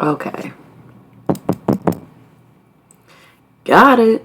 Okay. Got it.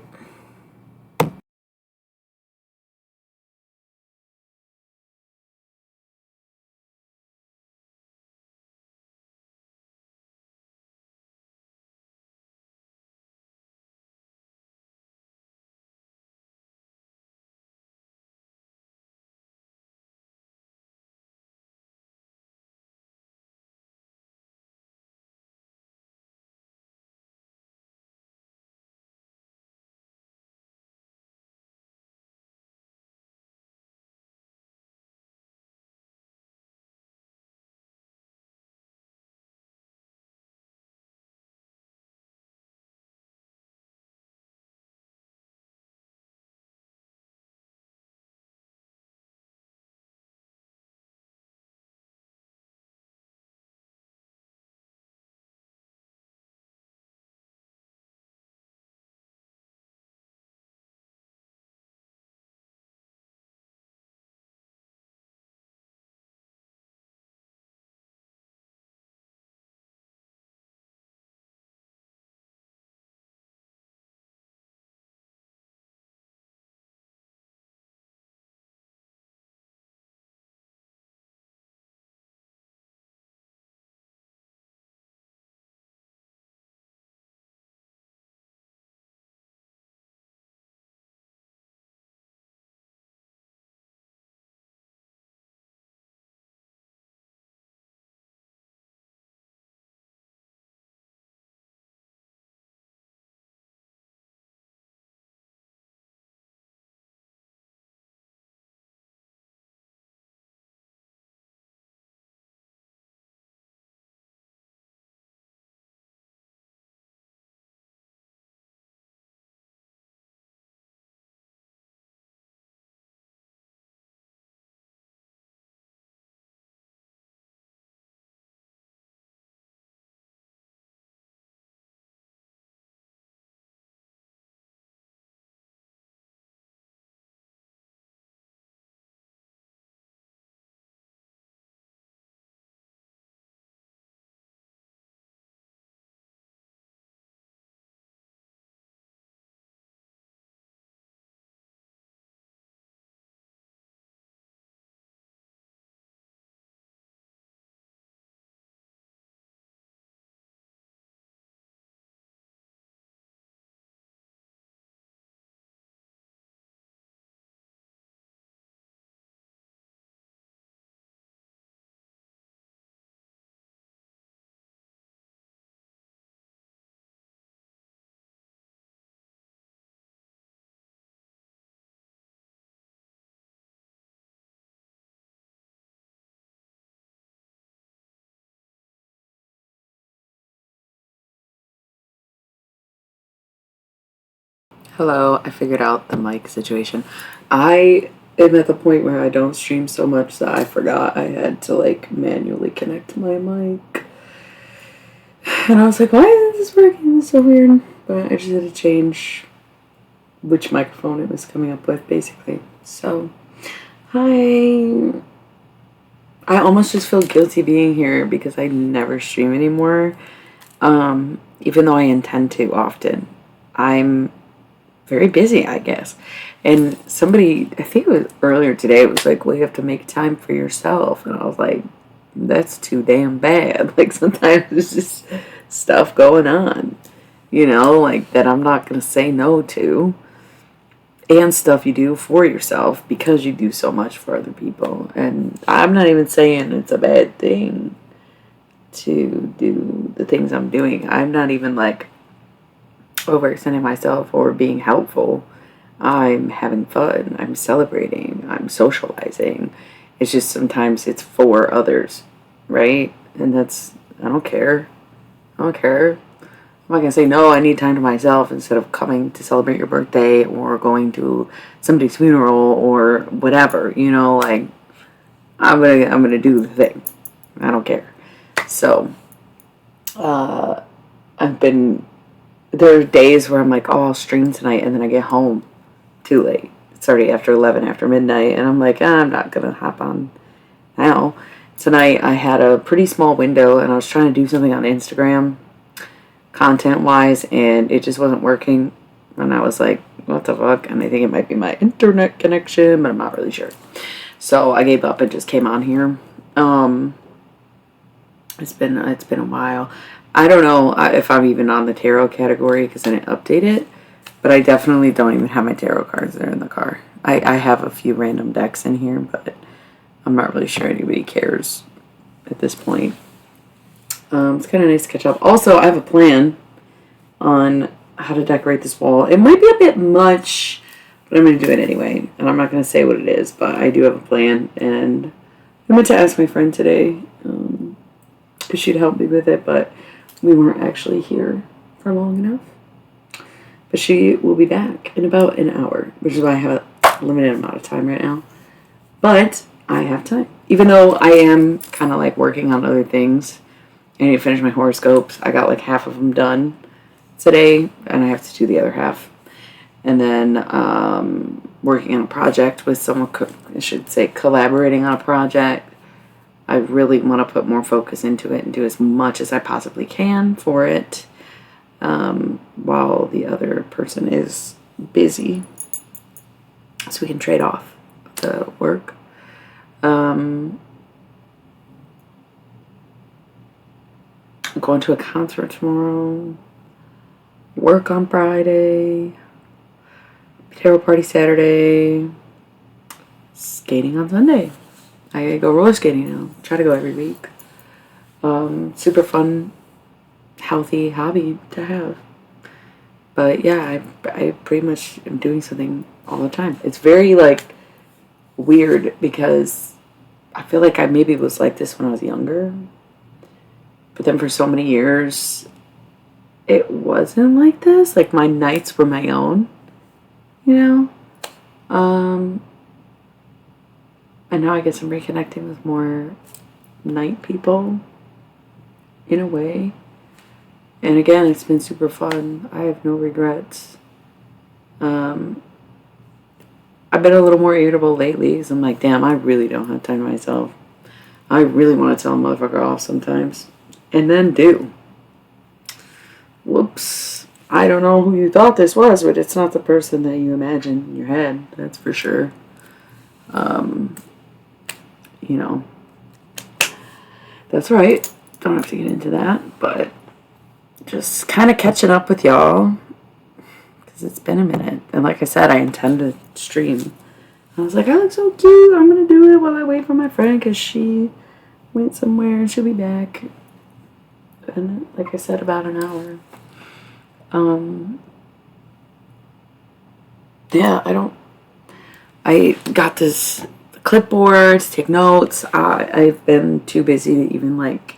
Hello, I figured out the mic situation. I am at the point where I don't stream so much that I forgot I had to like manually connect my mic. And I was like, why isn't this working? This is so weird. But I just had to change which microphone it was coming up with, basically. So, hi. I almost just feel guilty being here because I never stream anymore. Even though I intend to often. I'm very busy, I guess. And somebody, I think it was earlier today, was like, well, you have to make time for yourself. And I was like, that's too damn bad. Like, sometimes there's just stuff going on, like that I'm not going to say no to. And stuff you do for yourself because you do so much for other people. And I'm not even saying it's a bad thing to do the things I'm doing. I'm not even like overextending myself or being helpful. I'm having fun. I'm celebrating. I'm socializing. It's just sometimes it's for others, right? And I don't care. I don't care. I'm not going to say, no, I need time to myself instead of coming to celebrate your birthday or going to somebody's funeral or whatever, like I'm going to do the thing. I don't care. So, there are days where I'm like, oh, I'll stream tonight, and then I get home too late. It's already after 11, after midnight, and I'm like, I'm not going to hop on now. Tonight I had a pretty small window, and I was trying to do something on Instagram, content-wise, and it just wasn't working. And I was like, what the fuck? And I think it might be my internet connection, but I'm not really sure. So I gave up and just came on here. It's been a while. I don't know if I'm even on the tarot category because I didn't update it, but I definitely don't even have my tarot cards there in the car. I have a few random decks in here, but I'm not really sure anybody cares at this point. It's kind of nice to catch up. Also, I have a plan on how to decorate this wall. It might be a bit much, but I'm going to do it anyway. And I'm not going to say what it is, but I do have a plan. And I meant to ask my friend today if she'd help me with it, but we weren't actually here for long enough. But she will be back in about an hour, which is why I have a limited amount of time right now. But I have time. Even though I am kind of like working on other things. I need to finish my horoscopes. I got like half of them done today, and I have to do the other half. And then working on a project with someone, I should say collaborating on a project. I really want to put more focus into it and do as much as I possibly can for it while the other person is busy. So we can trade off the work. I'm going to a concert tomorrow. Work on Friday. Tarot party Saturday. Skating on Sunday. I go roller skating now. Try to go every week. Super fun, healthy hobby to have. But yeah, I pretty much am doing something all the time. It's very like weird because I feel like I maybe was like this when I was younger. But then for so many years, it wasn't like this. Like my nights were my own, you know? And now I guess I'm reconnecting with more night people in a way. And again, it's been super fun. I have no regrets. I've been a little more irritable lately because I'm like, damn, I really don't have time to myself. I really want to tell a motherfucker off sometimes. And then do. Whoops. I don't know who you thought this was, but it's not the person that you imagine in your head. That's for sure. You know. That's right. Don't have to get into that, but just kind of catching up with y'all because it's been a minute. And like I said, I intend to stream. I was like, I look so cute. I'm going to do it while I wait for my friend because she went somewhere and she'll be back. And like I said, about an hour. Yeah, I got this clipboard to take notes. I've been too busy to even like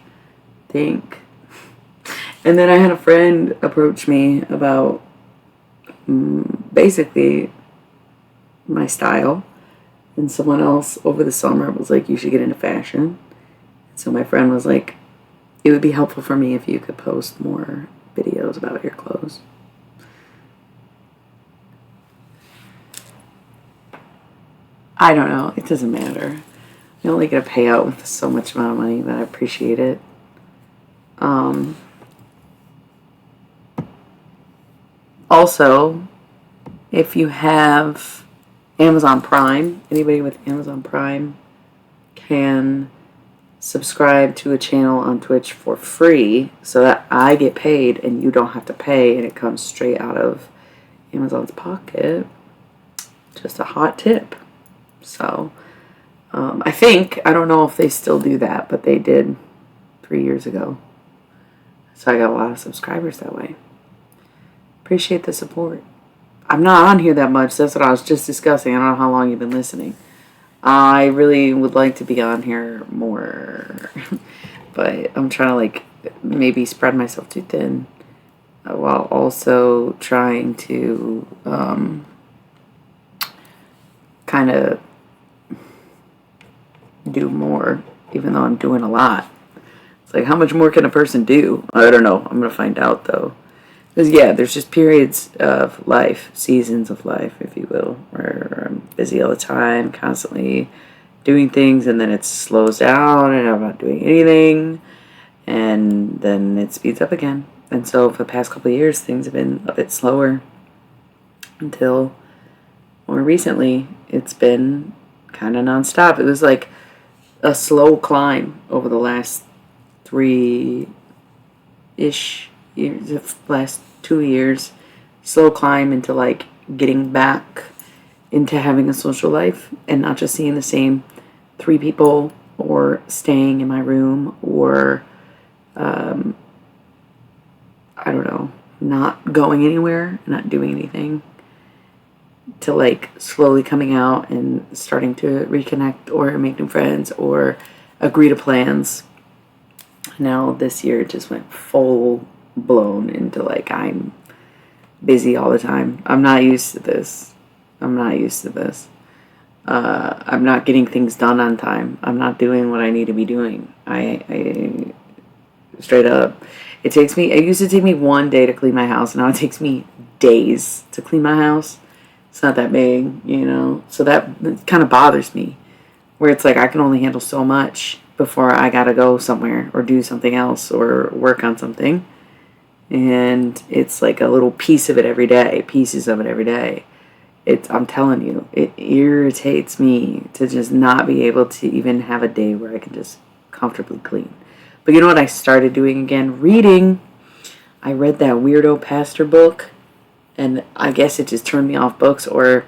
think. And then I had a friend approach me about basically my style. And someone else over the summer was like, you should get into fashion. So my friend was like, it would be helpful for me if you could post more videos about your clothes. I don't know. It doesn't matter. I only get a payout with so much amount of money that I appreciate it. Also, if you have Amazon Prime, anybody with Amazon Prime can subscribe to a channel on Twitch for free so that I get paid and you don't have to pay and it comes straight out of Amazon's pocket. Just a hot tip. So, I don't know if they still do that, but they did 3 years ago. So I got a lot of subscribers that way. Appreciate the support. I'm not on here that much. That's what I was just discussing. I don't know how long you've been listening. I really would like to be on here more. But I'm trying to like maybe spread myself too thin while also trying to kind of do more, even though I'm doing a lot. It's like, how much more can a person do? I don't know. I'm going to find out, though. Because, yeah, there's just periods of life, seasons of life, if you will, where I'm busy all the time, constantly doing things, and then it slows down, and I'm not doing anything, and then it speeds up again. And so for the past couple of years, things have been a bit slower until more recently, it's been kind of nonstop. It was like a slow climb over the last 3-ish years, the last 2 years. Slow climb into like getting back into having a social life and not just seeing the same 3 people or staying in my room or, I don't know, not going anywhere, not doing anything, to like slowly coming out and starting to reconnect or make new friends or agree to plans. Now this year it just went full blown into like I'm busy all the time. I'm not used to this. I'm not getting things done on time. I'm not doing what I need to be doing. I straight up, it used to take me 1 day to clean my house, and now it takes me days to clean my house. It's not that big, so that kind of bothers me, where it's like I can only handle so much before I gotta go somewhere or do something else or work on something, and it's like a little pieces of it every day. I'm telling you, it irritates me to just not be able to even have a day where I can just comfortably clean. But you know what I started doing again? Reading. I read that weirdo pastor book, and I guess it just turned me off books, or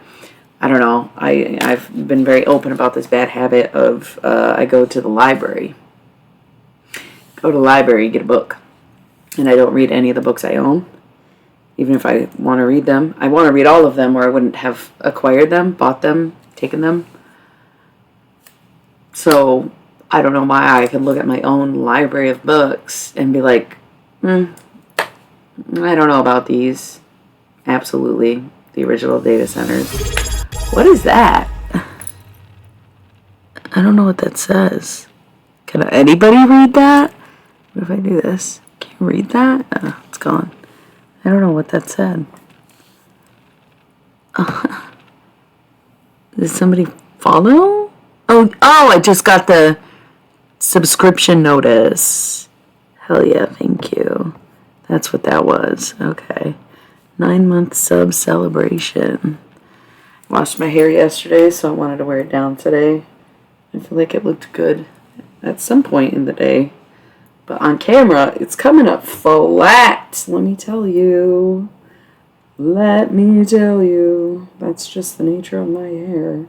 I don't know. I've been very open about this bad habit of I go to the library. Get a book, and I don't read any of the books I own. Even if I want to read them. I want to read all of them, or I wouldn't have acquired them, bought them, taken them. So I don't know why I can look at my own library of books and be like, I don't know about these. Absolutely. The original data centers. What is that? I don't know what that says. Can anybody read that? What if I do this? Can you read that? Oh, it's gone. I don't know what that said. Did somebody follow? Oh, I just got the subscription notice. Hell yeah, thank you. That's what that was. Okay. 9-month sub celebration. Washed my hair yesterday, so I wanted to wear it down today. I feel like it looked good at some point in the day. But on camera, it's coming up flat. Let me tell you. That's just the nature of my hair.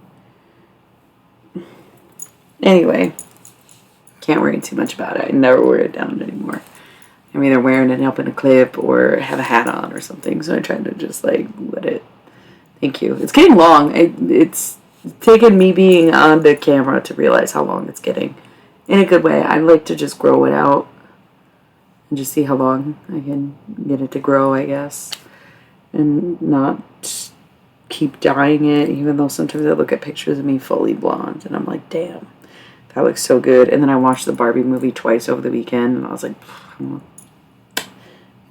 Anyway, can't worry too much about it. I never wear it down anymore. I'm either wearing it up in a clip or have a hat on or something. So I try to just like let it. Thank you. It's getting long. It's taken me being on the camera to realize how long it's getting. In a good way. I'd like to just grow it out and just see how long I can get it to grow, I guess. And not keep dyeing it, even though sometimes I look at pictures of me fully blonde and I'm like, damn, that looks so good. And then I watched the Barbie movie twice over the weekend and I was like,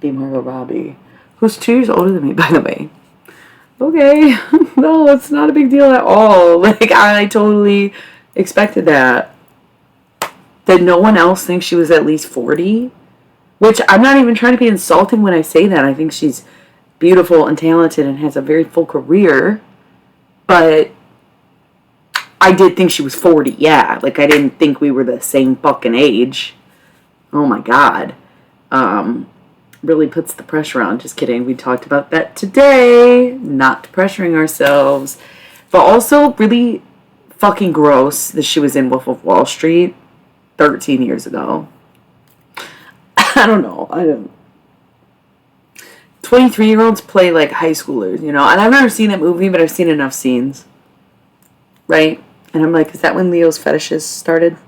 be Margot Robbie, who's 2 years older than me, by the way. Okay, no, it's not a big deal at all. Like, I totally expected that. That no one else thinks she was at least 40. Which, I'm not even trying to be insulting when I say that. I think she's beautiful and talented and has a very full career. But I did think she was 40, yeah. Like, I didn't think we were the same fucking age. Oh my god. Really puts the pressure on. Just kidding. We talked about that today. Not pressuring ourselves. But also really fucking gross that she was in Wolf of Wall Street 13 years ago. I don't know. 23-year-olds play like high schoolers, And I've never seen that movie, but I've seen enough scenes. Right? And I'm like, is that when Leo's fetishes started?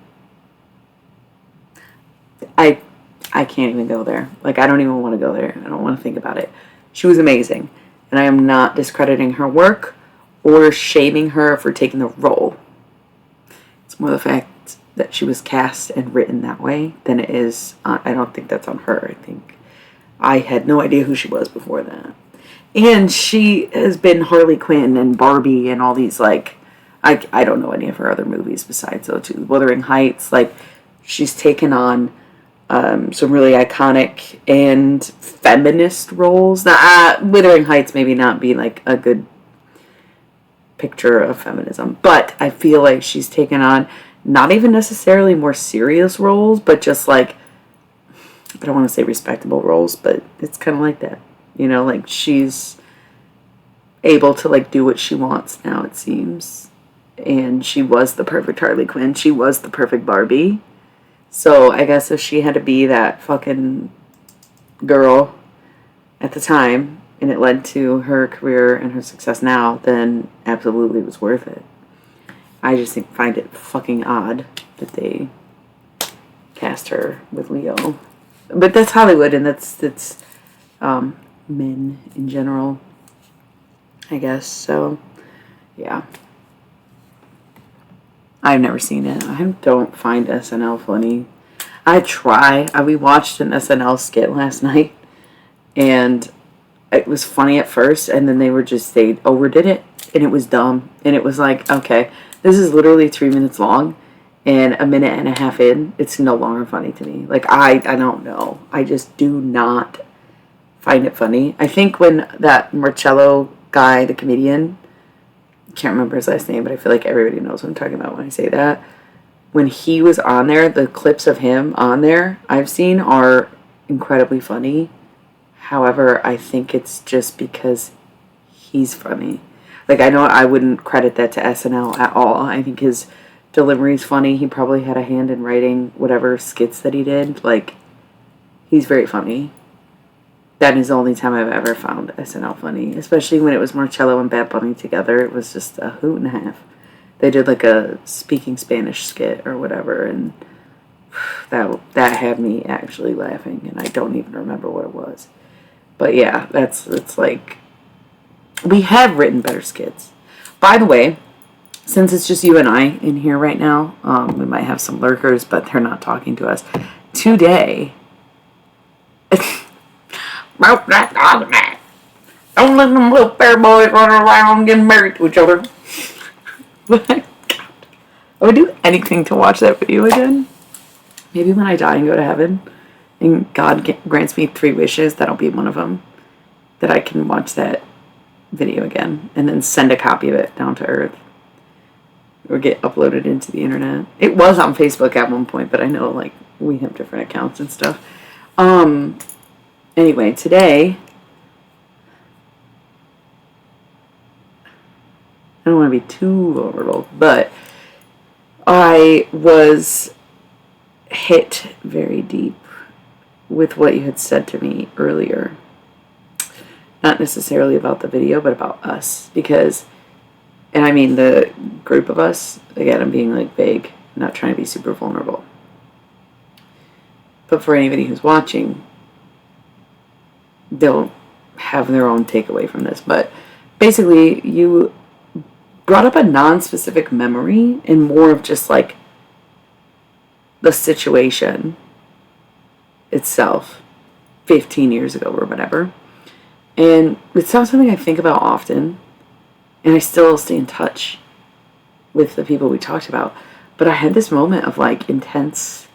I can't even go there. Like, I don't even want to go there. I don't want to think about it. She was amazing. And I am not discrediting her work or shaming her for taking the role. It's more the fact that she was cast and written that way than it is. I don't think that's on her. I think I had no idea who she was before that. And she has been Harley Quinn and Barbie and all these, like, I don't know any of her other movies besides those two. Wuthering Heights. Like, she's taken on some really iconic and feminist roles. Now, Wuthering Heights maybe not be like a good picture of feminism, but I feel like she's taken on not even necessarily more serious roles, but just like, I don't want to say respectable roles, but it's kind of like that. You know, like she's able to like do what she wants now, it seems. And she was the perfect Harley Quinn. She was the perfect Barbie. So I guess if she had to be that fucking girl at the time and it led to her career and her success now, then absolutely it was worth it. I just find it fucking odd that they cast her with Leo. But that's Hollywood, and that's men in general, I guess. So, yeah. I've never seen it. I don't find SNL funny. I try. We watched an SNL skit last night, and it was funny at first, and then they overdid it, and it was dumb. And it was like, okay, this is literally 3 minutes long, and a minute and a half in, it's no longer funny to me. Like, I don't know. I just do not find it funny. I think when that Marcello guy, the comedian, can't remember his last name, but I feel like everybody knows what I'm talking about when I say that. When he was on there, the clips of him on there I've seen are incredibly funny. However, I think it's just because he's funny. Like, I know I wouldn't credit that to SNL at all. I think his delivery's funny. He probably had a hand in writing whatever skits that he did. Like, he's very funny. That is the only time I've ever found SNL funny, especially when it was Marcello and Bad Bunny together. It was just a hoot and a half. They did like a speaking Spanish skit or whatever, and that had me actually laughing, and I don't even remember what it was. But yeah, it's like, we have written better skits. By the way, since it's just you and I in here right now, we might have some lurkers, but they're not talking to us today. Don't let them little fair boys run around getting married to each other. I would do anything to watch that video again. Maybe when I die and go to heaven and God grants me 3 wishes, that'll be one of them. That I can watch that video again and then send a copy of it down to Earth. Or get uploaded into the internet. It was on Facebook at one point, but I know like we have different accounts and stuff. Anyway, today, I don't want to be too vulnerable, but I was hit very deep with what you had said to me earlier. Not necessarily about the video, but about us. Because, and I mean the group of us, again, I'm being like vague, not trying to be super vulnerable. But for anybody who's watching, they'll have their own takeaway from this. But basically, you brought up a non-specific memory and more of just like the situation itself 15 years ago or whatever. And it's not something I think about often, and I still stay in touch with the people we talked about. But I had this moment of like intense,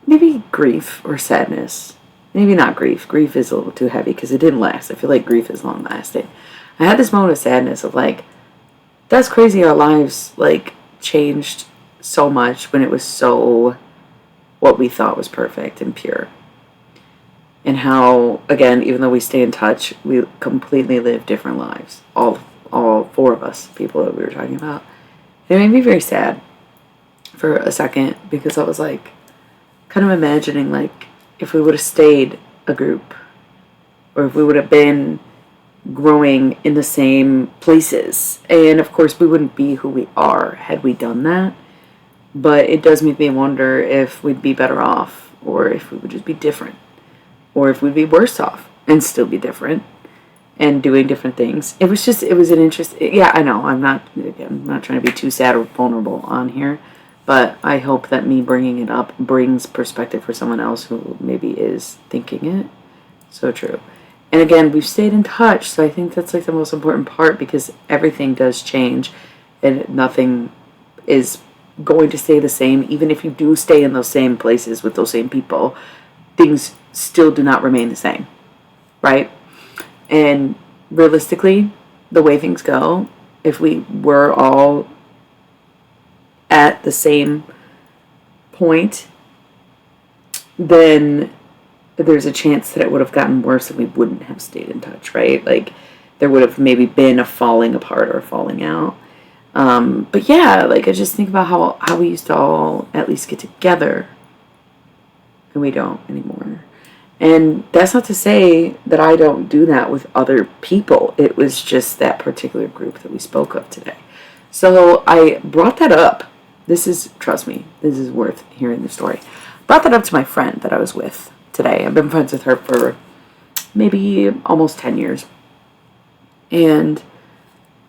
maybe grief or sadness. Maybe not grief. Grief is a little too heavy because it didn't last. I feel like grief is long lasting. I had this moment of sadness of like, that's crazy. Our lives like changed so much when it was so what we thought was perfect and pure. And how, again, even though we stay in touch, we completely live different lives. All 4 of us, people that we were talking about. It made me very sad for a second because I was like, kind of imagining like if we would have stayed a group, or if we would have been growing in the same places. And of course we wouldn't be who we are had we done that. But it does make me wonder if we'd be better off, or if we would just be different, or if we'd be worse off and still be different and doing different things. It was an interesting, yeah, I know, I'm not trying to be too sad or vulnerable on here, but I hope that me bringing it up brings perspective for someone else who maybe is thinking it. So true. And again, we've stayed in touch, so I think that's like the most important part, because everything does change and nothing is going to stay the same. Even if you do stay in those same places with those same people, things still do not remain the same, right? And realistically, the way things go, if we were all at the same point, then there's a chance that it would have gotten worse and we wouldn't have stayed in touch, right? Like, there would have maybe been a falling apart or a falling out. But yeah, like, I just think about how we used to all at least get together, and we don't anymore. And that's not to say that I don't do that with other people. It was just that particular group that we spoke of today. So I brought that up. Trust me, this is worth hearing the story. Brought that up to my friend that I was with today. I've been friends with her for maybe almost 10 years. And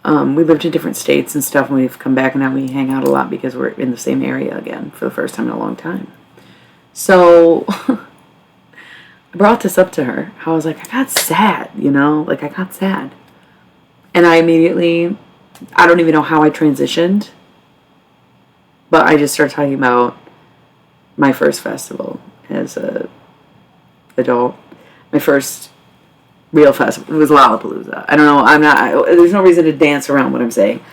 we lived in different states and stuff, and we've come back, and now we hang out a lot because we're in the same area again for the first time in a long time. So I brought this up to her. I was like, I got sad, Like, I got sad. And I don't even know how I transitioned, but I just started talking about my first festival as a adult. My first real festival. It was Lollapalooza. I don't know. There's no reason to dance around what I'm saying.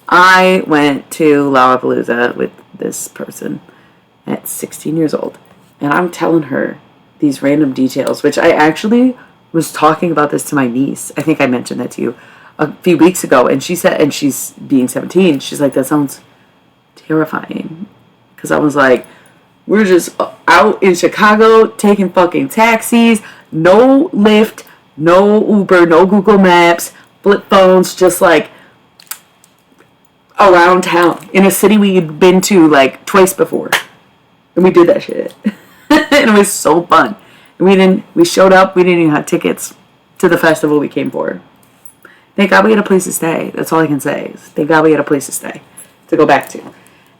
I went to Lollapalooza with this person at 16 years old. And I'm telling her these random details, which I actually was talking about this to my niece. I think I mentioned that to you a few weeks ago. And she said, and she's being 17, she's like, that sounds terrifying. Because I was like, we're just out in Chicago taking fucking taxis, no Lyft, no Uber, no Google Maps, flip phones, just like around town in a city we had been to like twice before. And we did that shit. And it was so fun. And we showed up, we didn't even have tickets to the festival we came for. Thank God we had a place to stay. That's all I can say. Thank God we had a place to stay, to go back to.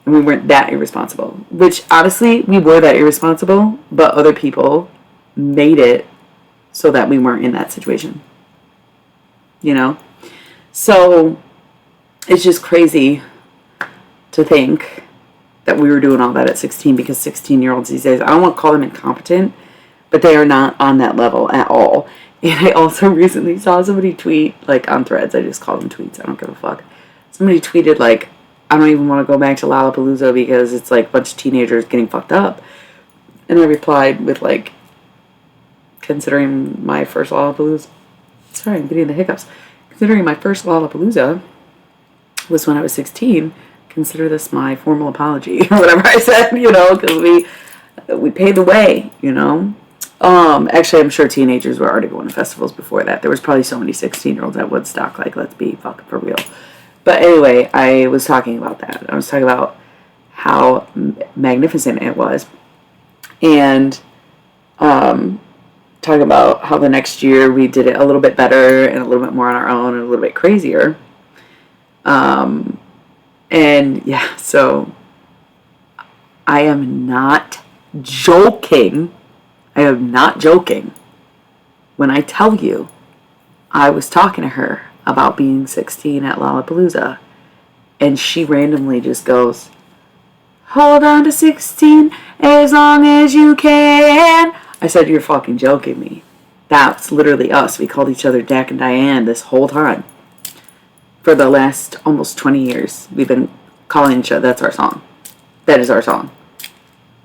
And we weren't that irresponsible. Which, honestly, we were that irresponsible, but other people made it so that we weren't in that situation. So, it's just crazy to think that we were doing all that at 16, because 16-year-olds these days, I don't want to call them incompetent, but they are not on that level at all. And I also recently saw somebody tweet, like, on Threads. I just call them tweets. I don't give a fuck. Somebody tweeted, like, I don't even want to go back to Lollapalooza because it's, like, a bunch of teenagers getting fucked up. And I replied with, like, considering my first Lollapalooza... Sorry, I'm getting the hiccups. Considering my first Lollapalooza was when I was 16, consider this my formal apology, or whatever I said, because we paid the way, Actually, I'm sure teenagers were already going to festivals before that. There was probably so many 16-year-olds at Woodstock, like, let's be fucking for real. But anyway, I was talking about that. I was talking about how magnificent it was. And talking about how the next year we did it a little bit better and a little bit more on our own and a little bit crazier. And yeah, so I am not joking. I am not joking when I tell you I was talking to her about being 16 at Lollapalooza, and she randomly just goes, hold on to 16 as long as you can. I said, you're fucking joking me. That's literally us. We called each other Dak and Diane this whole time. For the last almost 20 years, we've been calling each other, that's our song. That is our song.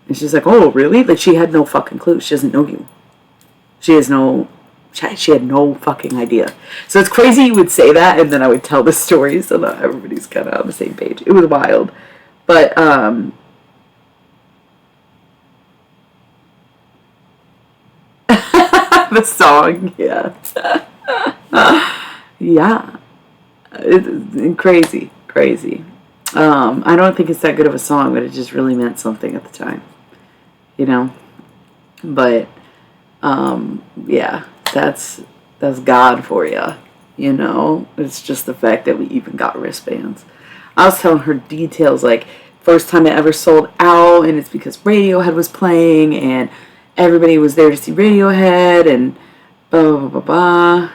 And she's like, oh, really? Like, she had no fucking clue. She doesn't know you. She had no fucking idea. So it's crazy you would say that, and then I would tell the story so that everybody's kind of on the same page. It was wild. But, the song, yeah. Yeah. It's crazy. I don't think it's that good of a song, but it just really meant something at the time. But, yeah, that's God for you, It's just the fact that we even got wristbands. I was telling her details, like, first time it ever sold out, and it's because Radiohead was playing, and everybody was there to see Radiohead, and blah, blah, blah, blah.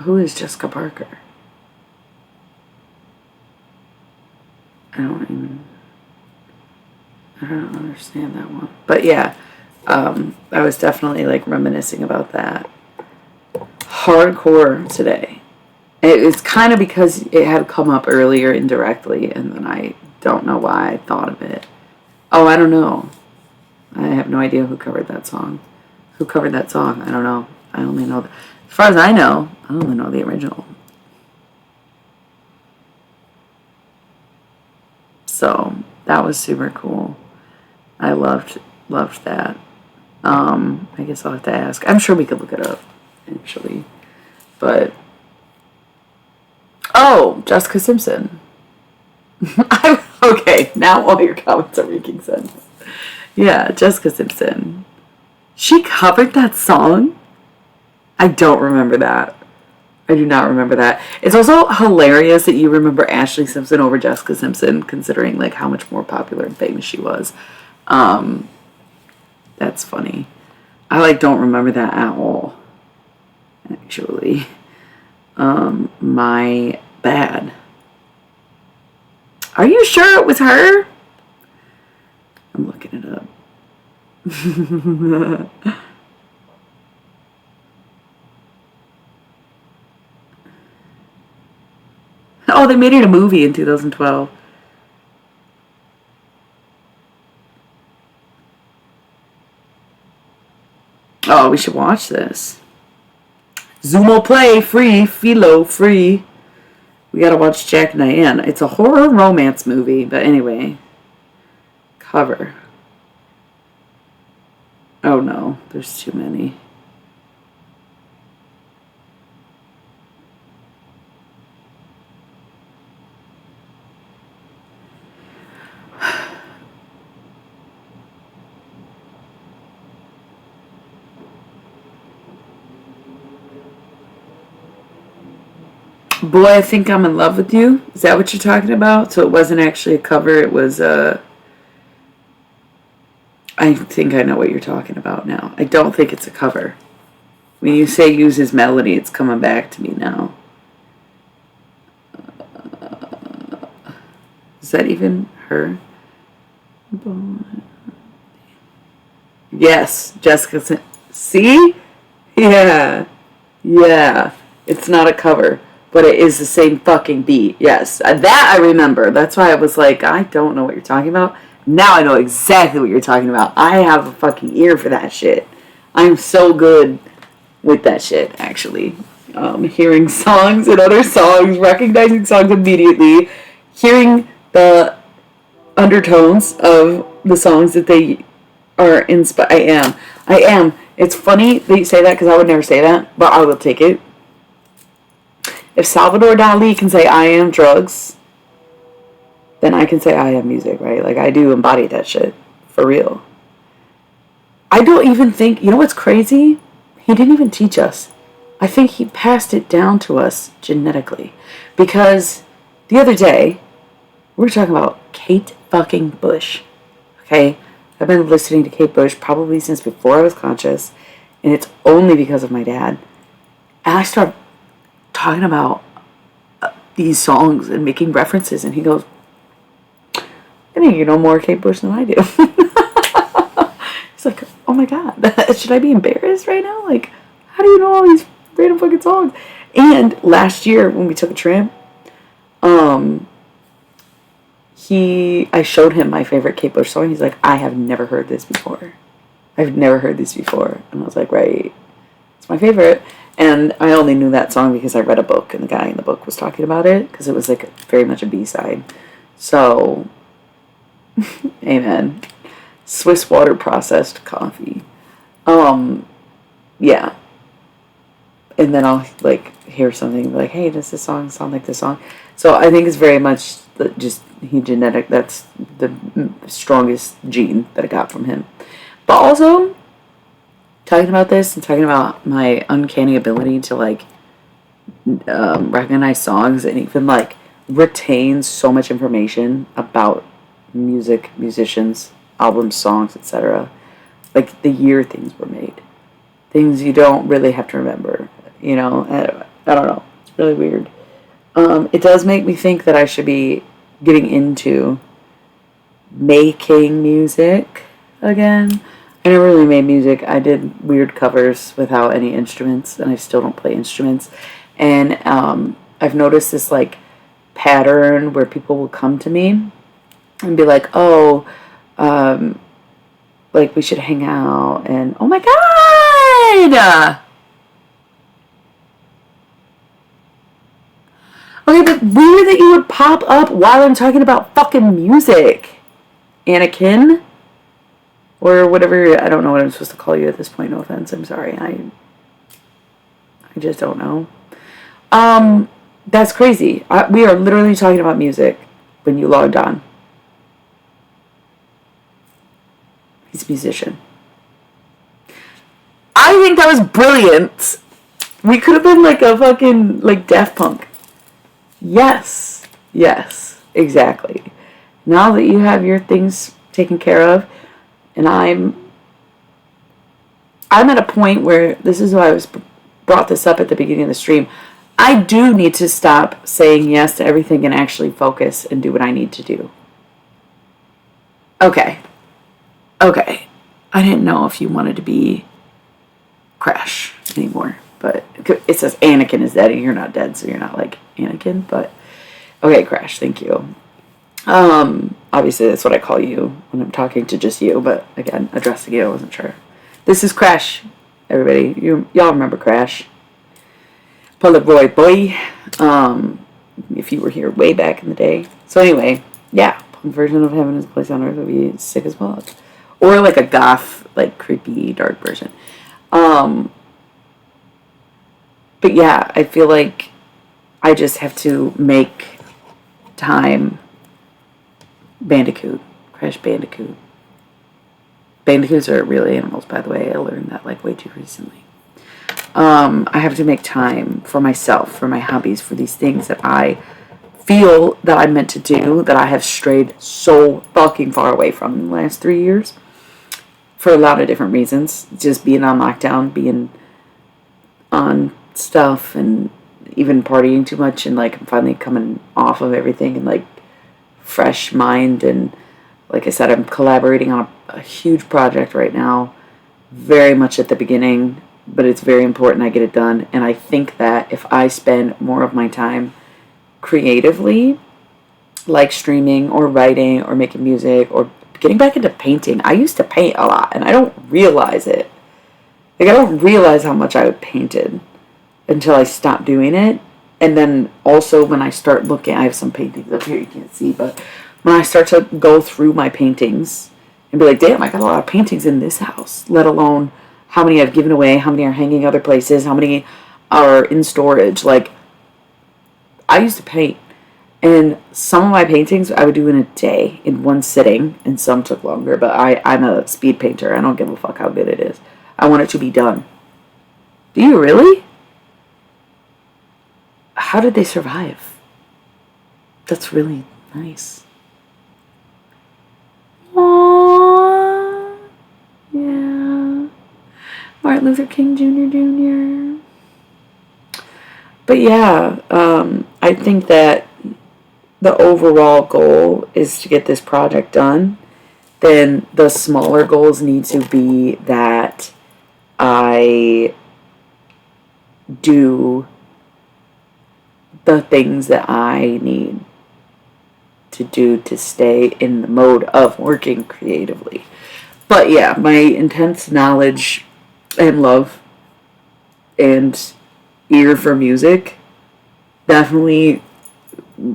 Who is Jessica Parker? I don't even... I don't understand that one. But yeah, I was definitely like reminiscing about that. Hardcore today. It was kind of because it had come up earlier indirectly, and then I don't know why I thought of it. Oh, I don't know. I have no idea who covered that song. Who covered that song? I don't know. I only know, as far as I know, I only know the original. So that was super cool. I loved that. I guess I'll have to ask. I'm sure we could look it up, actually. But oh, Jessica Simpson. Okay, now all your comments are making sense. Yeah, Jessica Simpson. She covered that song? I don't remember that. I do not remember that. It's also hilarious that you remember Ashley Simpson over Jessica Simpson, considering like how much more popular and famous she was. That's funny. I like don't remember that at all. Actually, my bad. Are you sure it was her? I'm looking it up. Oh, they made it a movie in 2012. Oh, we should watch this. Zumo Play, free. Philo, free. We gotta watch Jack and Diane. It's a horror romance movie, but anyway. Cover. Oh no, there's too many. Boy, I Think I'm in Love with You. Is that what you're talking about? So it wasn't actually a cover, it was I think I know what you're talking about now. I don't think it's a cover. When you say use his melody, it's coming back to me now. Is that even her? Yes, Jessica. See? Yeah. Yeah. It's not a cover, but it is the same fucking beat. Yes. That I remember. That's why I was like, I don't know what you're talking about. Now I know exactly what you're talking about. I have a fucking ear for that shit. I'm so good with that shit, actually. Hearing songs and other songs, recognizing songs immediately, hearing the undertones of the songs that they are inspired. I am. It's funny that you say that because I would never say that, but I will take it. If Salvador Dali can say I am drugs, then I can say I am music, right? Like, I do embody that shit. For real. I don't even think, you know what's crazy? He didn't even teach us. I think he passed it down to us genetically. Because the other day, we were talking about Kate fucking Bush. Okay? I've been listening to Kate Bush probably since before I was conscious. And it's only because of my dad. And I started talking about these songs and making references. And he goes, I think you know more Kate Bush than I do. It's like, oh my god, should I be embarrassed right now? Like, how do you know all these random fucking songs? And last year when we took a trip, I showed him my favorite Kate Bush song. He's like, I have never heard this before. I've never heard this before. And I was like, right, it's my favorite. And I only knew that song because I read a book and the guy in the book was talking about it because it was like very much a B-side. So, amen. Swiss water processed coffee. Yeah. And then I'll like hear something like, hey, does this song sound like this song? So I think it's very much just genetic. That's the strongest gene that I got from him. But also, talking about this and talking about my uncanny ability to like recognize songs and even like retain so much information about music, musicians, albums, songs, etc. Like the year things were made. Things you don't really have to remember. You know, I don't know. It's really weird. It does make me think that I should be getting into making music again. I never really made music. I did weird covers without any instruments, and I still don't play instruments. And I've noticed this like pattern where people will come to me and be like, "Oh, like we should hang out," and oh my god. Okay, but weird that you would pop up while I'm talking about fucking music, Anakin. Or whatever, I don't know what I'm supposed to call you at this point, no offense, I'm sorry, I just don't know. That's crazy. We are literally talking about music when you logged on. He's a musician. I think that was brilliant. We could have been like a fucking, like Daft Punk. Yes. Yes. Exactly. Now that you have your things taken care of, and I'm at a point where this is why I was brought this up at the beginning of the stream. I do need to stop saying yes to everything and actually focus and do what I need to do. Okay. Okay. I didn't know if you wanted to be Crash anymore, but it says Anakin is dead and you're not dead, so you're not like Anakin, but okay, Crash, thank you. Obviously that's what I call you when I'm talking to just you, but again, addressing you, I wasn't sure. This is Crash, everybody. Y'all remember Crash. Polaroid boy. If you were here way back in the day. So anyway, yeah, punk version of Heaven is a Place on Earth would be sick as fuck. Or like a goth, like creepy, dark version. But yeah, I feel like I just have to make time. Bandicoot. Crash Bandicoot. Bandicoots are real animals, by the way. I learned that like way too recently. I have to make time for myself, for my hobbies, for these things that I feel that I'm meant to do, that I have strayed so fucking far away from in the last 3 years. For a lot of different reasons. Just being on lockdown, being on stuff, and even partying too much, and like I'm finally coming off of everything and like fresh mind. And like I said, I'm collaborating on a huge project right now, very much at the beginning, but it's very important I get it done. And I think that if I spend more of my time creatively, like streaming or writing or making music or getting back into painting. I used to paint a lot and I don't realize it. Like I don't realize how much I painted until I stopped doing it. And then also when I start looking, I have some paintings up here you can't see, but when I start to go through my paintings and be like, damn, I got a lot of paintings in this house, let alone how many I've given away, how many are hanging other places, how many are in storage. Like, I used to paint, and some of my paintings I would do in a day, in one sitting, and some took longer, but I'm a speed painter. I don't give a fuck how good it is. I want it to be done. Do you really? How did they survive? That's really nice. Aww. Yeah. Martin Luther King Jr. But yeah, I think that the overall goal is to get this project done. Then the smaller goals need to be that I do the things that I need to do to stay in the mode of working creatively. But yeah, my intense knowledge and love and ear for music definitely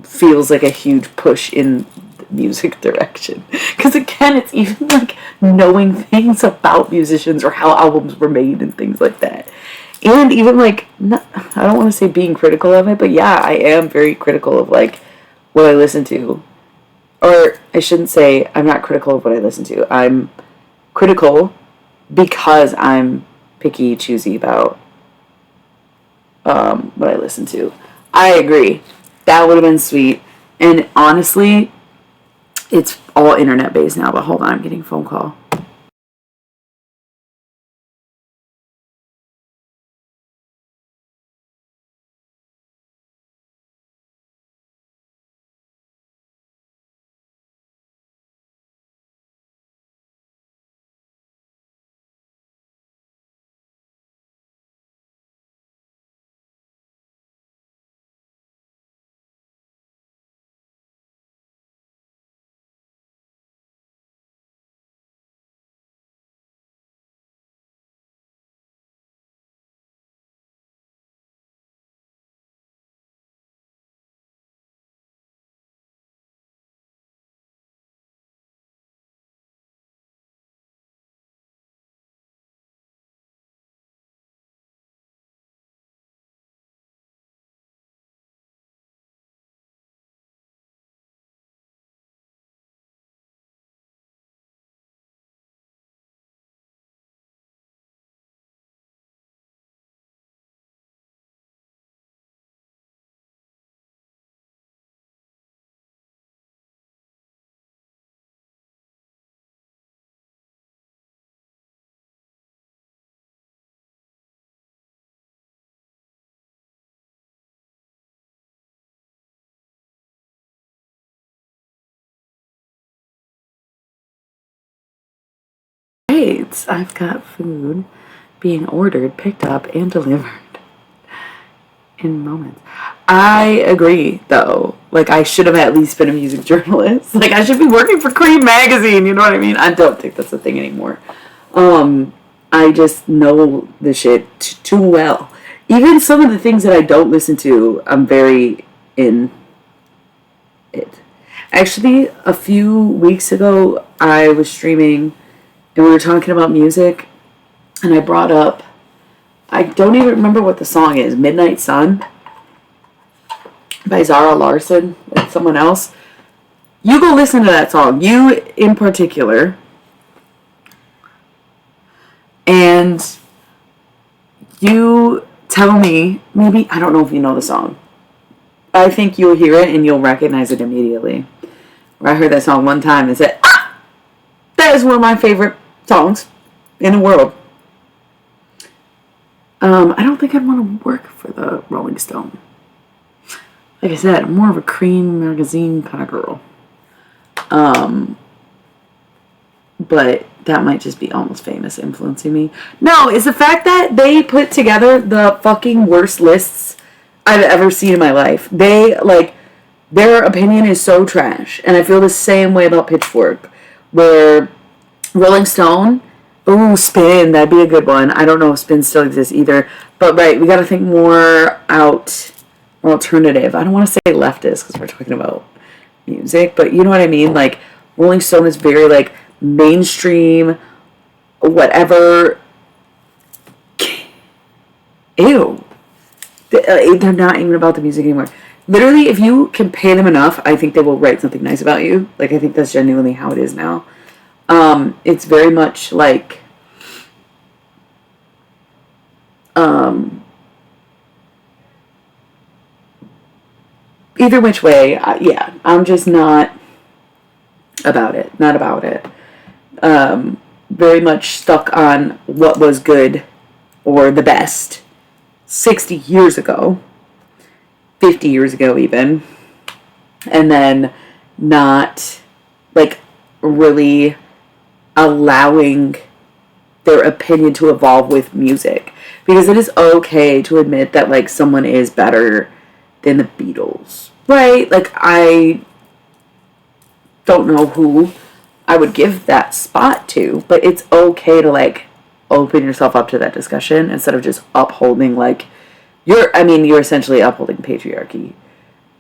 feels like a huge push in the music direction. Because again, it's even like knowing things about musicians or how albums were made and things like that. And even like, not, I don't want to say being critical of it, but yeah, I am very critical of like what I listen to. Or I shouldn't say I'm not critical of what I listen to. I'm critical because I'm picky, choosy about what I listen to. I agree. That would have been sweet. And honestly, it's all internet based now. But hold on, I'm getting a phone call. moments. I've got food being ordered, picked up, and delivered in moments. I agree, though. Like, I should have at least been a music journalist. Like, I should be working for Cream Magazine, you know what I mean? I don't think that's a thing anymore. I just know the shit too well. Even some of the things that I don't listen to, I'm very in it. Actually, a few weeks ago, I was streaming and we were talking about music, and I brought up, I don't even remember what the song is, Midnight Sun by Zara Larsson and someone else. You go listen to that song, you in particular, and you tell me, maybe, I don't know if you know the song. I think you'll hear it and you'll recognize it immediately. I heard that song one time and said, that is one of my favorite songs in the world. I don't think I'd want to work for the Rolling Stone. Like I said, I'm more of a Cream Magazine kind of girl. But that might just be Almost Famous influencing me. No, it's the fact that they put together the fucking worst lists I've ever seen in my life. They, like, their opinion is so trash. And I feel the same way about Pitchfork. Where Rolling Stone, ooh, Spin, that'd be a good one. I don't know if Spin still exists either. But, right, we gotta think more alternative. I don't want to say leftist because we're talking about music. But you know what I mean? Like, Rolling Stone is very, like, mainstream, whatever. Ew. They're not even about the music anymore. Literally, if you can pay them enough, I think they will write something nice about you. Like, I think that's genuinely how it is now. It's very much like, either which way, yeah, I'm just not about it. Not about it. Very much stuck on what was good or the best 60 years ago, 50 years ago even, and then not, like, really allowing their opinion to evolve with music. Because it is okay to admit that, like, someone is better than the Beatles, right? Like, I don't know who I would give that spot to, but it's okay to, like, open yourself up to that discussion instead of just upholding, like, you're essentially upholding patriarchy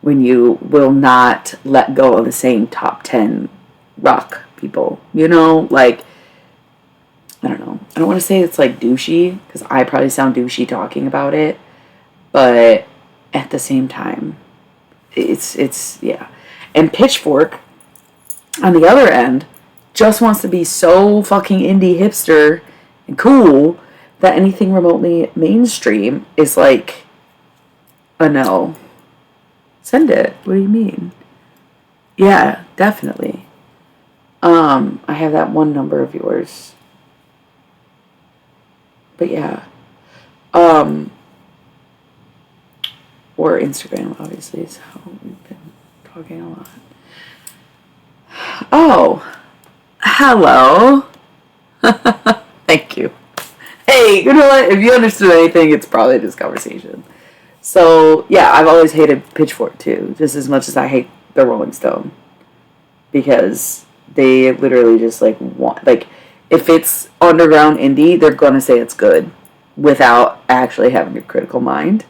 when you will not let go of the same top 10 rock people, you know? Like, I don't know. I don't want to say it's, like, douchey, because I probably sound douchey talking about it, but at the same time, it's yeah. And Pitchfork, on the other end, just wants to be so fucking indie hipster and cool that anything remotely mainstream is like a no. Send it. What do you mean? Yeah, definitely. I have that one number of yours. But yeah. Or Instagram, obviously, is how we've been talking a lot. Oh, hello. Thank you. Hey, you know what? If you understood anything, it's probably this conversation. So, yeah, I've always hated Pitchfork, too, just as much as I hate the Rolling Stone. Because they literally just, like, want, like, if it's underground indie, they're going to say it's good without actually having a critical mind.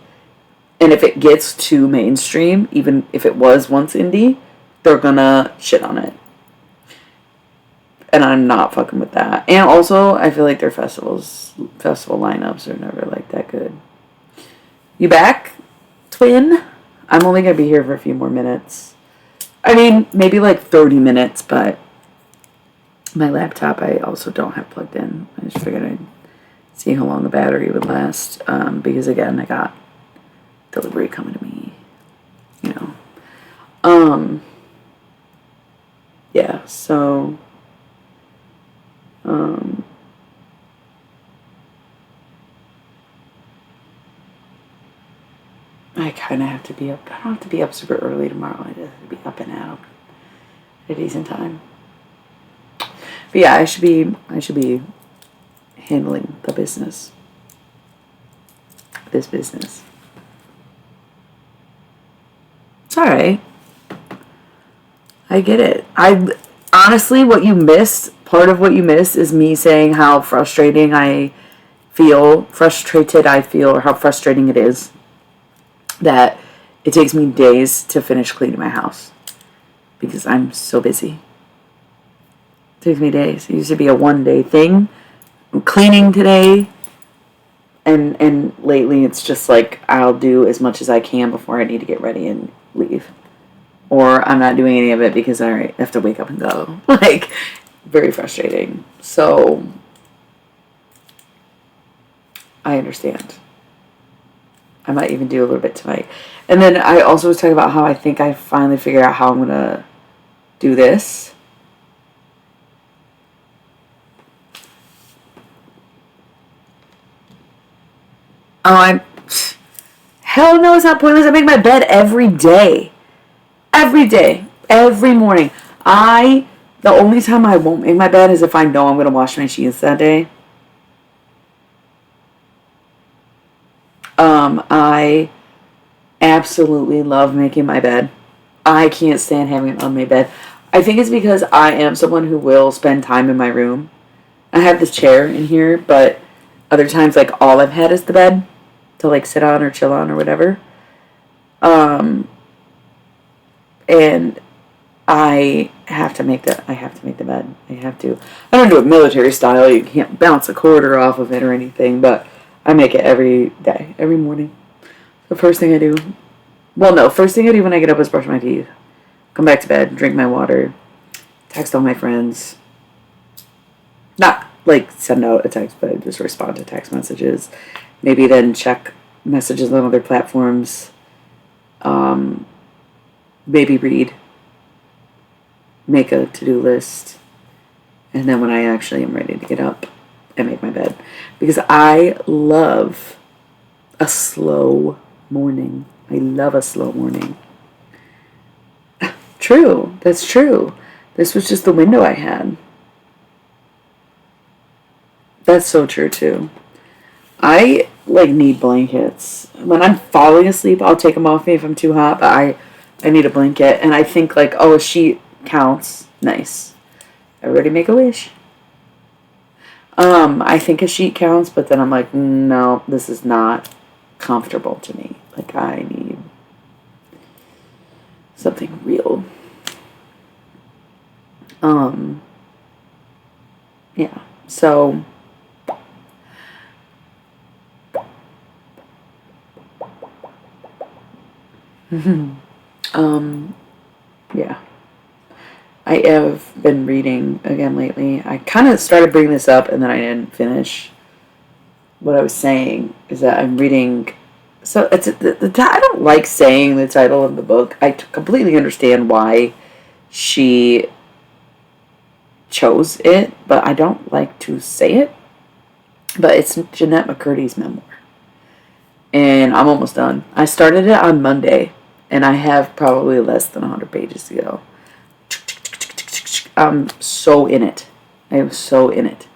And if it gets too mainstream, even if it was once indie, they're going to shit on it. And I'm not fucking with that. And also, I feel like their festival lineups are never, like, that good. You back, twin? I'm only going to be here for a few more minutes. I mean, maybe, like, 30 minutes, but my laptop I also don't have plugged in. I just figured I'd see how long the battery would last. Because, again, I got delivery coming to me, you know. Yeah, so... I kind of have to be up. I don't have to be up super early tomorrow. I just have to be up and out at a decent time. But yeah, I should be handling the business. This business. It's alright. I get it. Honestly, what you missed, part of what you missed is me saying how frustrated I feel, or how frustrating it is that it takes me days to finish cleaning my house because I'm so busy. It takes me days. It used to be a one-day thing. I'm cleaning today, and lately it's just like I'll do as much as I can before I need to get ready and leave. Or I'm not doing any of it because I have to wake up and go. Like, very frustrating. So, I understand. I might even do a little bit tonight. And then I also was talking about how I think I finally figured out how I'm going to do this. Hell no, it's not pointless. I make my bed every day. Every day. Every morning. The only time I won't make my bed is if I know I'm going to wash my sheets that day. I absolutely love making my bed. I can't stand having an unmade bed. I think it's because I am someone who will spend time in my room. I have this chair in here, but other times, like, all I've had is the bed to, like, sit on or chill on or whatever. And I have to make the bed. I have to. I don't do it military style. You can't bounce a quarter off of it or anything, but I make it every day, every morning. The first thing I do. Well, no. First thing I do when I get up is brush my teeth. Come back to bed, drink my water, text all my friends. Not, like, send out a text, but just respond to text messages. Maybe then check messages on other platforms. Maybe read. Make a to-do list. And then when I actually am ready to get up, I make my bed. Because I love a slow morning. I love a slow morning. True. That's true. This was just the window I had. That's so true, too. I, like, need blankets. When I'm falling asleep, I'll take them off me if I'm too hot, but I need a blanket. And I think, like, oh, a sheet counts. Nice. Everybody make a wish. I think a sheet counts, but then I'm like, no, this is not comfortable to me. Like, I need something real. Yeah. So, yeah. I have been reading again lately. I kind of started bringing this up and then I didn't finish. What I was saying is that I'm reading. So it's I don't like saying the title of the book. I completely understand why she chose it, but I don't like to say it. But it's Jeanette McCurdy's memoir. And I'm almost done. I started it on Monday, and I have probably less than 100 pages to go. I'm so in it. I am so in it.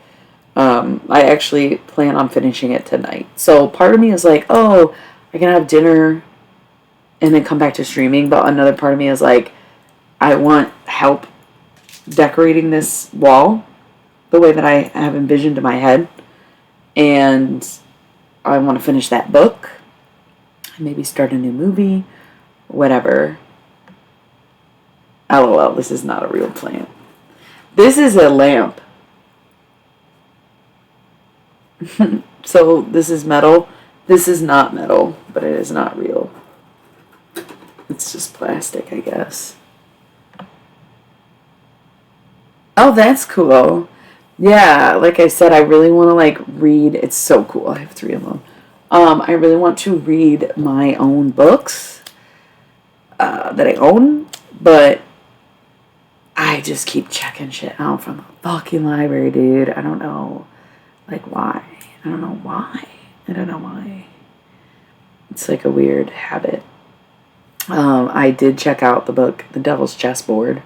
I actually plan on finishing it tonight. So part of me is like, oh, I can have dinner and then come back to streaming. But another part of me is like, I want help decorating this wall the way that I have envisioned in my head. And I want to finish that book. Maybe start a new movie. Whatever. LOL, this is not a real plant. This is a lamp. So this is metal. This is not metal, but it is not real. It's just plastic, I guess. Oh, that's cool. Yeah, like I said, I really want to, like, read. It's so cool. I have 3 of them. I really want to read my own books that I own, but I just keep checking shit out from the fucking library, dude. I don't know, like, why. I don't know why. It's like a weird habit. I did check out the book, The Devil's Chessboard.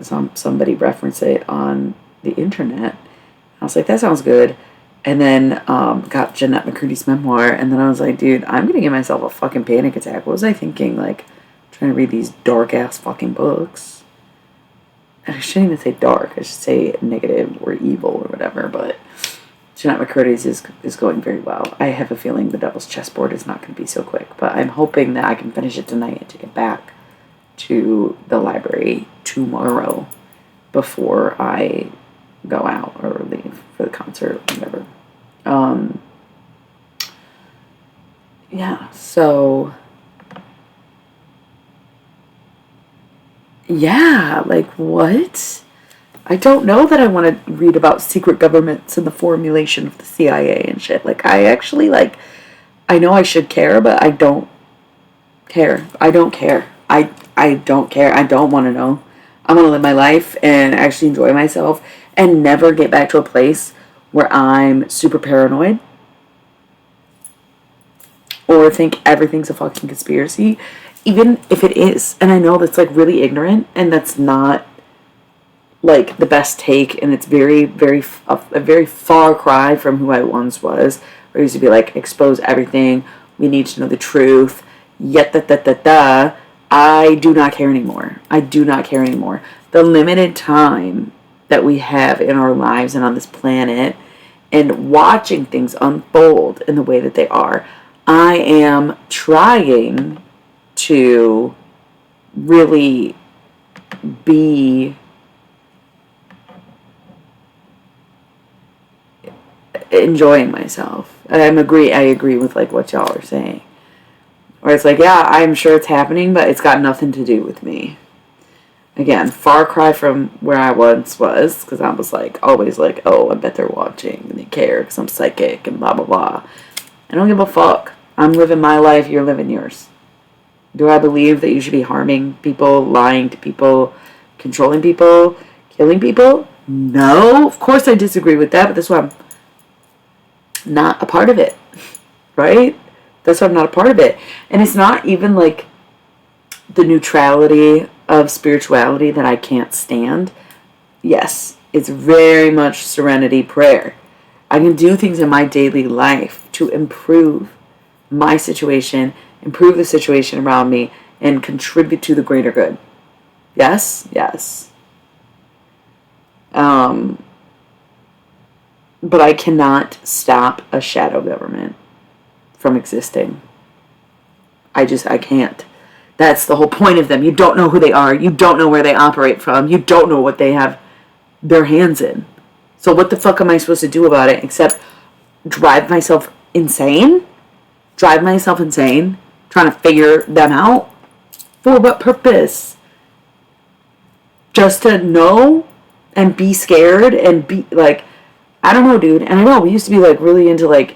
Somebody referenced it on the internet. I was like, that sounds good. And then got Jeanette McCurdy's memoir, and then I was like, dude, I'm gonna give myself a fucking panic attack. What was I thinking? Like, trying to read these dark ass fucking books. And I shouldn't even say dark. I should say negative or evil or whatever. But Jeanette McCurdy's is going very well. I have a feeling The Devil's Chessboard is not going to be so quick, but I'm hoping that I can finish it tonight and take it back to the library tomorrow before I go out or leave for the concert or whatever. Yeah, so yeah, like what? I don't know that I want to read about secret governments and the formulation of the CIA and shit. Like, I actually, like, I know I should care, but I don't care. I don't care. I don't care. I don't want to know. I want to live my life and actually enjoy myself and never get back to a place where I'm super paranoid or think everything's a fucking conspiracy, even if it is. And I know that's, like, really ignorant, and that's not, like, the best take, and it's very, very, a very far cry from who I once was, where I used to be like, expose everything, we need to know the truth, yet da. I do not care anymore. I do not care anymore. The limited time that we have in our lives and on this planet, and watching things unfold in the way that they are, I am trying to really be enjoying myself. I agree with, like, what y'all are saying. Where it's like, yeah, I'm sure it's happening, but it's got nothing to do with me. Again, far cry from where I once was, because I was, like, always like, oh, I bet they're watching, and they care, because I'm psychic, and blah, blah, blah. I don't give a fuck. I'm living my life, you're living yours. Do I believe that you should be harming people, lying to people, controlling people, killing people? No, of course I disagree with that, but that's why I'm not a part of it, right? That's why I'm not a part of it. And it's not even like the neutrality of spirituality that I can't stand. Yes, it's very much serenity prayer. I can do things in my daily life to improve my situation, improve the situation around me, and contribute to the greater good. Yes, yes. But I cannot stop a shadow government from existing. I can't. That's the whole point of them. You don't know who they are. You don't know where they operate from. You don't know what they have their hands in. So what the fuck am I supposed to do about it except drive myself insane? Drive myself insane? Trying to figure them out? For what purpose? Just to know and be scared and be like, I don't know, dude. And I know we used to be, like, really into, like,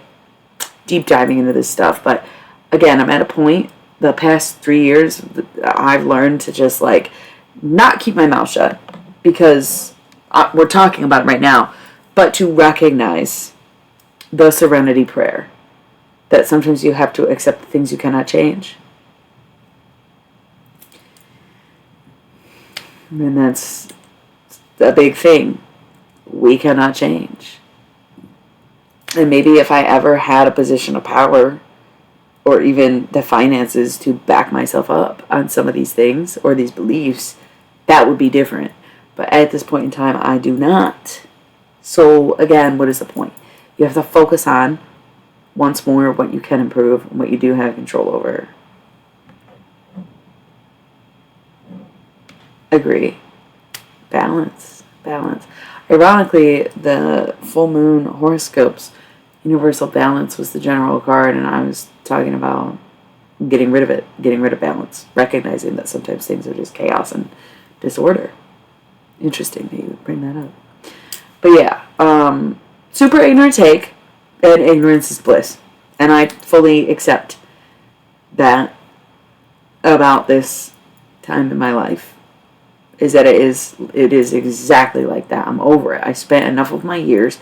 deep diving into this stuff, but again, I'm at a point, the past 3 years, I've learned to just, like, not keep my mouth shut, because we're talking about it right now, but to recognize the serenity prayer, that sometimes you have to accept the things you cannot change. And that's a big thing. We cannot change. And maybe if I ever had a position of power, or even the finances to back myself up on some of these things or these beliefs, that would be different. But at this point in time, I do not. So again, what is the point? You have to focus on, once more, what you can improve and what you do have control over. Agree. Balance. Ironically, the full moon horoscopes, universal balance was the general card, and I was talking about getting rid of it, getting rid of balance, recognizing that sometimes things are just chaos and disorder. Interesting that you would bring that up. But yeah, super ignorant take, and ignorance is bliss. And I fully accept that about this time in my life. Is that it is exactly like that. I'm over it. I spent enough of my years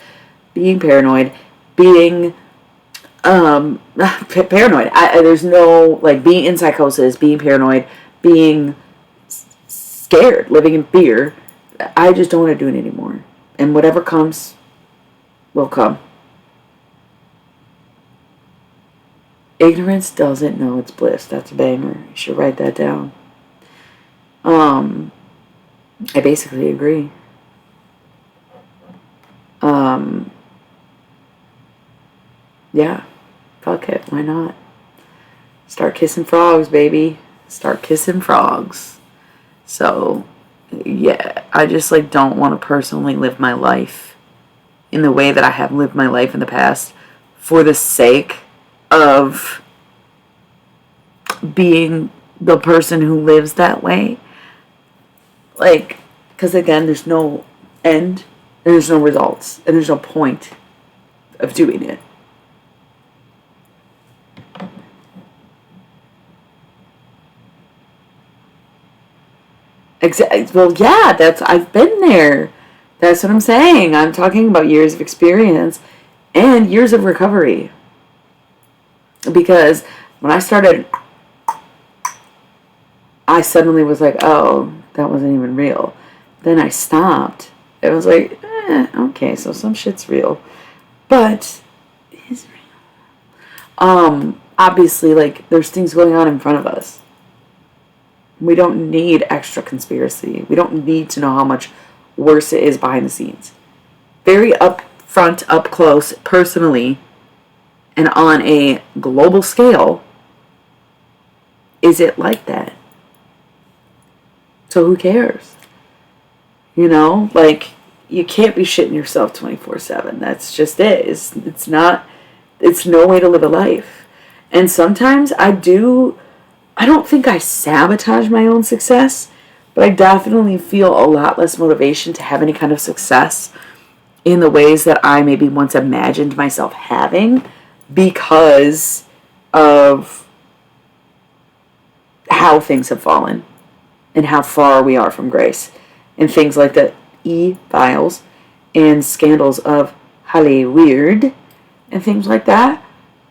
being paranoid, being paranoid. There's no, like, being in psychosis, being paranoid, being scared, living in fear. I just don't want to do it anymore. And whatever comes will come. Ignorance doesn't know it's bliss. That's a banger. You should write that down. Um, I basically agree. Um, yeah, fuck it. Why not? Start kissing frogs, baby. Start kissing frogs. So, yeah, I just like don't want to personally live my life in the way that I have lived my life in the past for the sake of being the person who lives that way. Like, because again, there's no end, and there's no results, and there's no point of doing it. Well, yeah, I've been there. That's what I'm saying. I'm talking about years of experience and years of recovery. Because when I started, I suddenly was like, oh, that wasn't even real. Then I stopped. It was like, okay, so some shit's real. But is obviously, like, there's things going on in front of us. We don't need extra conspiracy. We don't need to know how much worse it is behind the scenes. Very upfront, up close, personally, and on a global scale, is it like that? So who cares? You know, like, you can't be shitting yourself 24/7. That's just it. It's not, it's no way to live a life. And sometimes I don't think I sabotage my own success, but I definitely feel a lot less motivation to have any kind of success in the ways that I maybe once imagined myself having because of how things have fallen and how far we are from grace. And things like the E-files and scandals of Hollywood and things like that.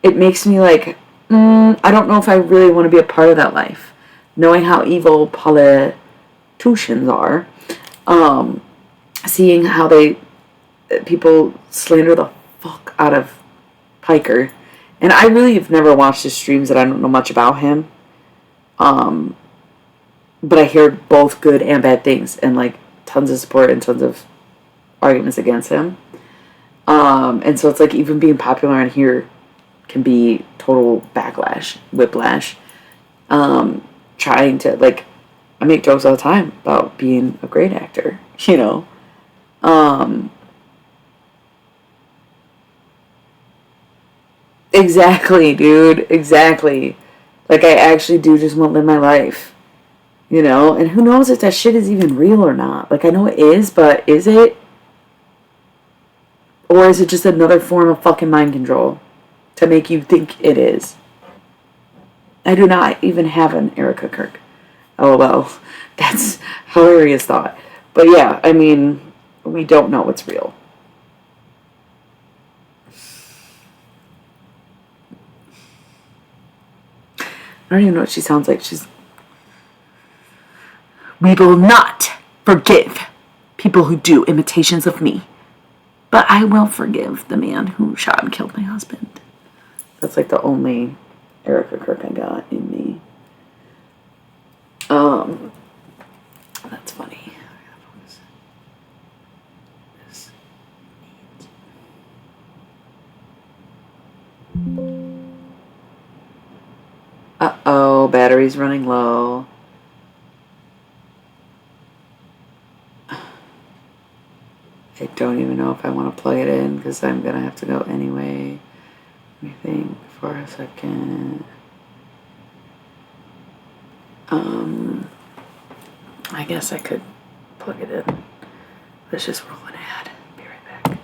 It makes me like, I don't know if I really want to be a part of that life. Knowing how evil politicians are, seeing how people slander the fuck out of Piker. And I really have never watched his streams that I don't know much about him. But I hear both good and bad things and like tons of support and tons of arguments against him. And so it's like even being popular on here can be total backlash, whiplash. Trying to like, I make jokes all the time about being a great actor, you know. Exactly, dude. Exactly. Like I actually do just want to live my life, you know. And who knows if that shit is even real or not? Like I know it is, but is it? Or is it just another form of fucking mind control to make you think it is? I do not even have an Erica Kirk. Oh well, that's hilarious thought. But yeah, I mean, we don't know what's real. I don't even know what she sounds like. We will not forgive people who do imitations of me, but I will forgive the man who shot and killed my husband. That's like the only Erica Kirk I got in me. That's funny. Uh-oh, battery's running low. I don't even know if I want to plug it in because I'm going to have to go anyway. Let me think for a second. I guess I could plug it in. Let's just roll an ad. Be right back.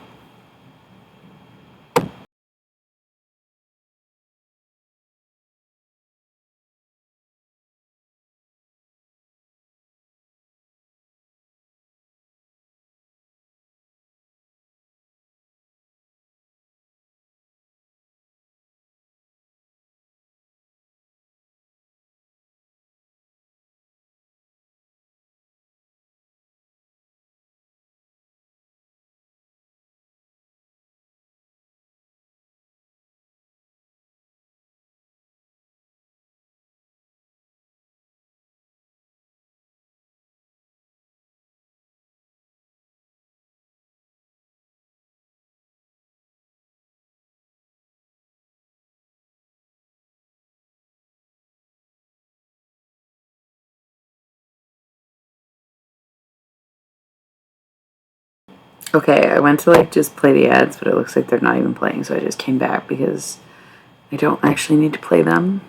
Okay, I went to like just play the ads, but it looks like they're not even playing, so I just came back because I don't actually need to play them.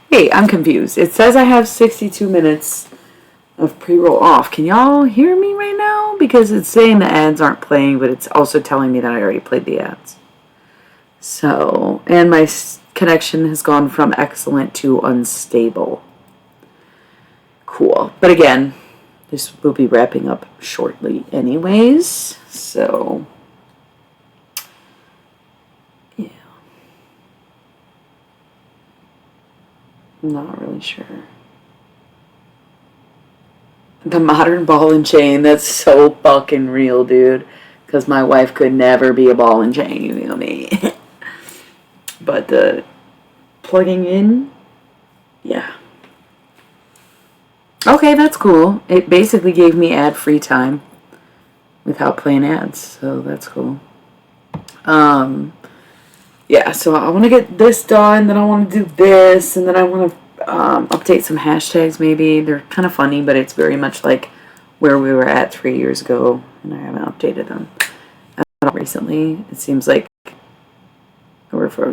Hey, I'm confused. It says I have 62 minutes of pre-roll off. Can y'all hear me right now? Because it's saying the ads aren't playing, but it's also telling me that I already played the ads. So, and my connection has gone from excellent to unstable. Cool. But again, this will be wrapping up shortly anyways. So, yeah. I'm not really sure. The modern ball and chain, that's so fucking real, dude. Because my wife could never be a ball and chain, you feel me? But the plugging in, yeah. Okay, that's cool. It basically gave me ad-free time without playing ads, so that's cool. Yeah, so I want to get this done, then I want to do this, and then I want to update some hashtags maybe. They're kind of funny, but it's very much like where we were at 3 years ago, and I haven't updated them recently. It seems like we're frozen.